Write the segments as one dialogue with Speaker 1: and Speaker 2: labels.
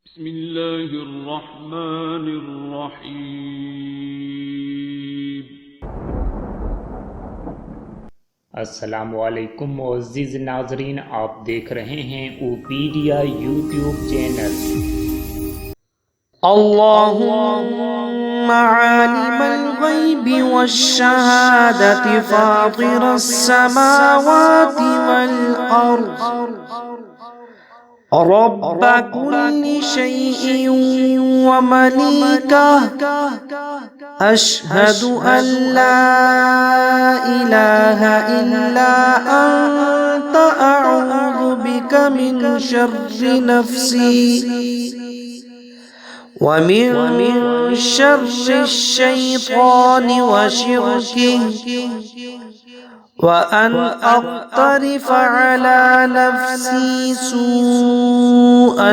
Speaker 1: بسم الله الرحمن الرحیم۔
Speaker 2: अस्सलामुअलैकुम मुअज़्ज़िज़ नाज़रीन, आप देख रहे हैं ओपीडिया यूट्यूब चैनल।
Speaker 3: اللهم عالم الغيب والشهادة فاطر السماوات والأرض رب كل شيء ومليكه أشهد أن لا إله إلا أنت أعوذ بك من شر نفسي ومن شر الشيطان وشركه وأن أقترف على نفسي سوءا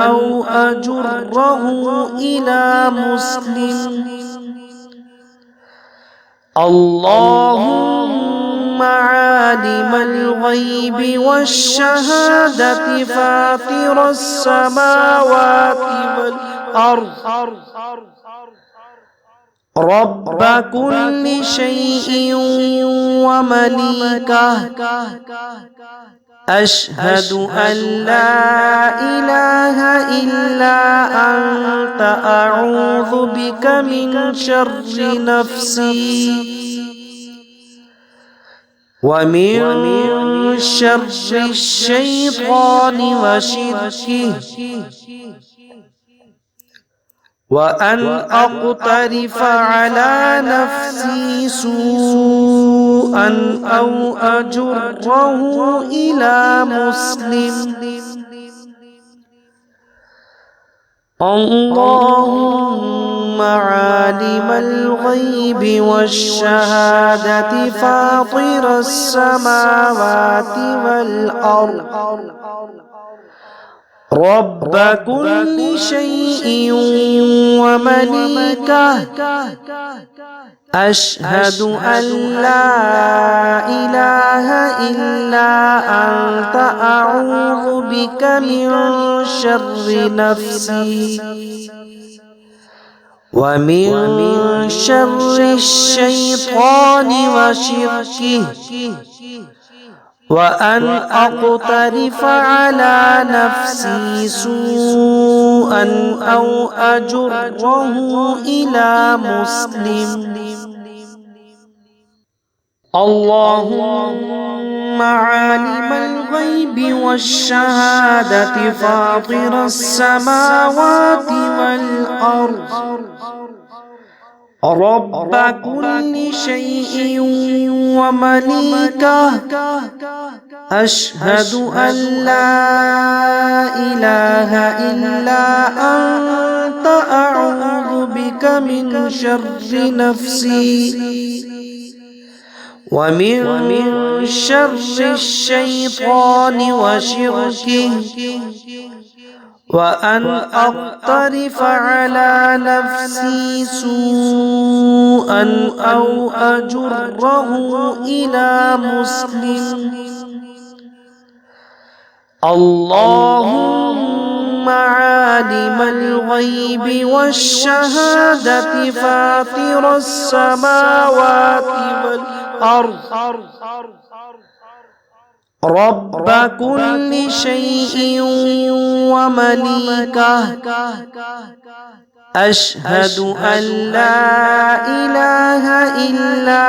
Speaker 3: أو أجره إلى مسلم. اللهم عالم الغيب والشهادة فاطر السماوات والأرض رب كل شيء ومليكه أشهد أن لا إله إلا أنت أعوذ بك من شر نفسي ومن شر الشيطان وشركه وأن أقترف على نفسي سوءا أو أجره إلى مسلم. اللهم عالم الغيب والشهادة فاطر السماوات والأرض رب كل شيء ومليكه أشهد أن لا إله إلا أنت أعوذ بك من شر نفسي ومن شر الشيطان وشركه وأن أقترف على نفسي سوءا أو أجره إلى مسلم. اللهم عالم الغيب والشهادة فاطر السماوات والأرض رب كل شيء ومليكه أشهد أن لا إله إلا أنت أعوذ بك من شر نفسي ومن شر الشيطان وشركه وأن أقترف على نفسي سوءا أو أجره إلى مسلم. اللهم عالم الغيب والشهادة فاطر السماوات والأرض رب كل شيء ومليكه أشهد أن لا إله إلا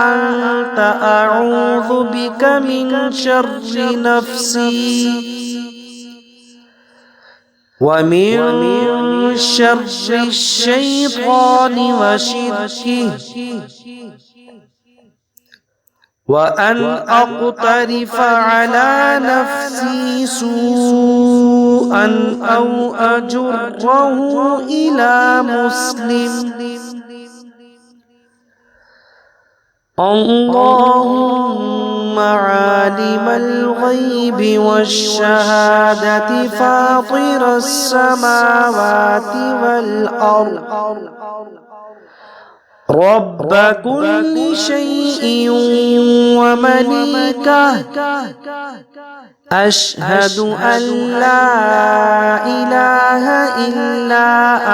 Speaker 3: أنت أعوذ بك من شر نفسي ومن شر الشيطان وشركه وأن أقترف على نفسي سوءا أو أجره إلى مسلم. اللهم عالم الغيب والشهادة فاطر السماوات والأرض رب كل شيء ومليكه أشهد أن لا إله إلا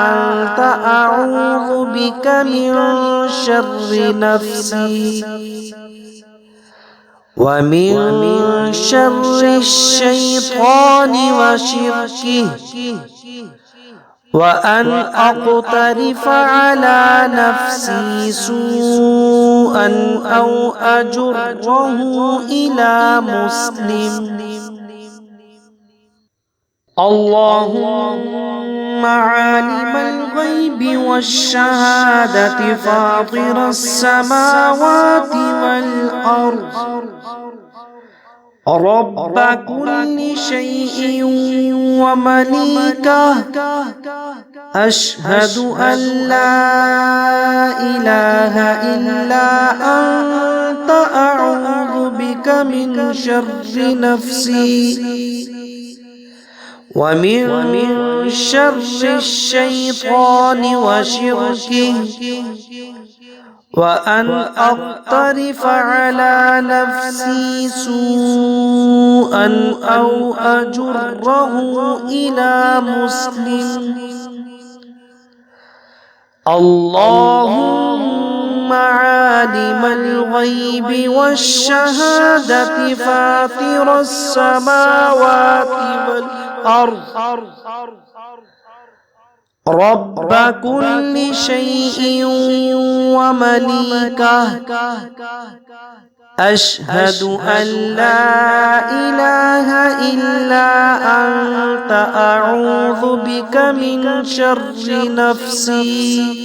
Speaker 3: أنت أعوذ بك من شر نفسي ومن شر الشيطان وشركه وأن أقترف على نفسي سوءا أو أجره إلى مسلم. اللهم عالم الغيب والشهادة فاطر السماوات والأرض رب كل شيء ومليكه أشهد أن لا إله إلا أنت أعوذ بك من شر نفسي ومن شر الشيطان وشركه وأن أقترف على نفسي سوءا أو أجره إلى مسلم. اللهم عالم الغيب والشهادة فاطر السماوات والأرض رب كل شيء ومليكه أشهد أن لا إله إلا أنت أعوذ بك من شر نفسي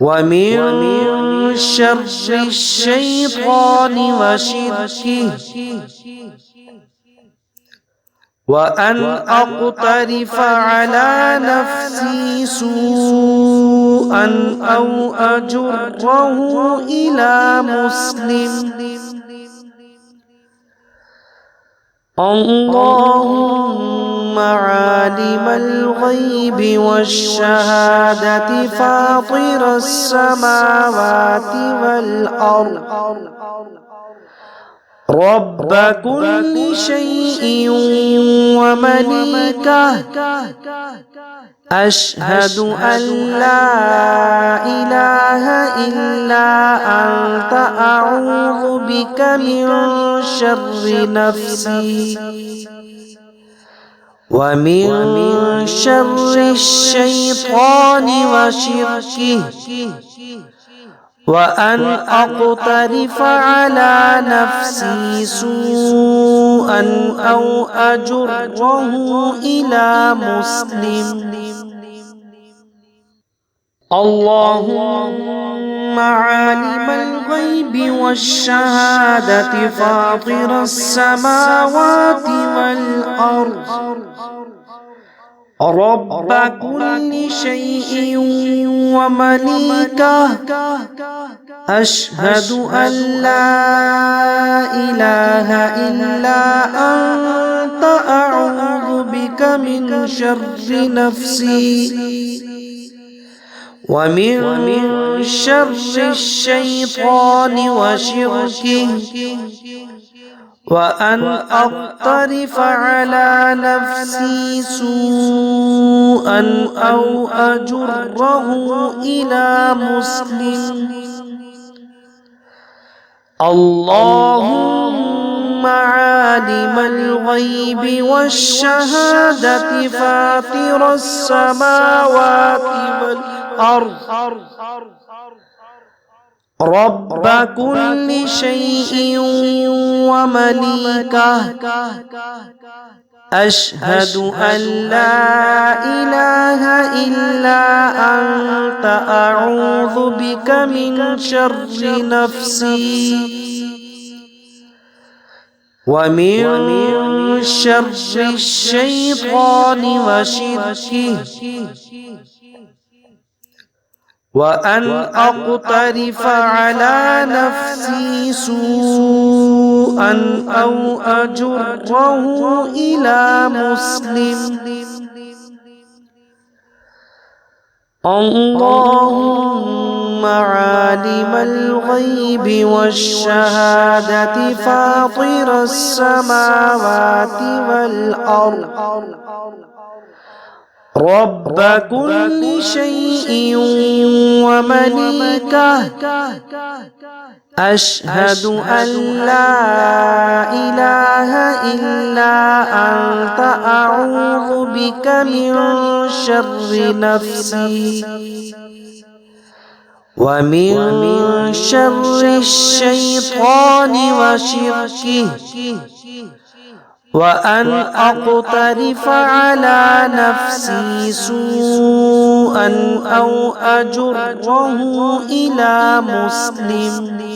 Speaker 3: ومن شر الشيطان وشركه وأن أقترف على نفسي سوءا أو أجره إلى مسلم. اللهم عالم الغيب والشهادة فاطر السماوات والأرض رب كل شيء ومليكه أشهد أن لا إله إلا أنت أعوذ بك من شر نفسي ومن شر الشيطان وشركه وأن أقترف على نفسي سوءا أو أجره إلى مسلم. اللهم عالم الغيب والشهادة فاطر السماوات والأرض رب كل شيء ومليكه أشهد أن لا إله إلا أنت أعوذ بك من شر نفسي ومن شر الشيطان وشركه وأن أقترف على نفسي سوءا أو أجره إلى مسلم. اللهم عالم الغيب والشهادة فاطر السماوات والأرض رب كل شيء ومليكه أشهد أن لا إله إلا أنت أعوذ بك من شر نفسي ومن شر الشيطان وشركه وأن أقترف على نفسي سوءا أو أجره إلى مسلم. اللهم عالم الغيب والشهادة فاطر السماوات والأرض رب كل شيء ومليكه أشهد أن لا إله إلا أنت أعوذ بك من شر نفسي ومن شر الشيطان وشركه وأن أقترف على نفسي سوءا أو أجره إلى مسلم